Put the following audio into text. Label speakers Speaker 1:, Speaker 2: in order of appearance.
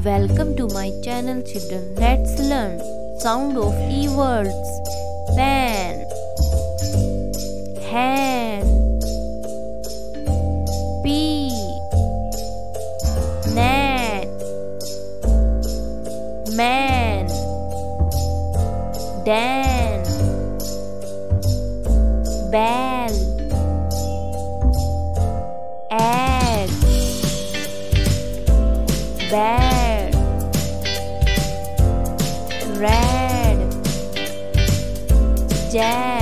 Speaker 1: Welcome to my channel children. Let's learn sound of E words. Pen, hand, pea, net, man, dan, bell, egg, bear, red, jazz.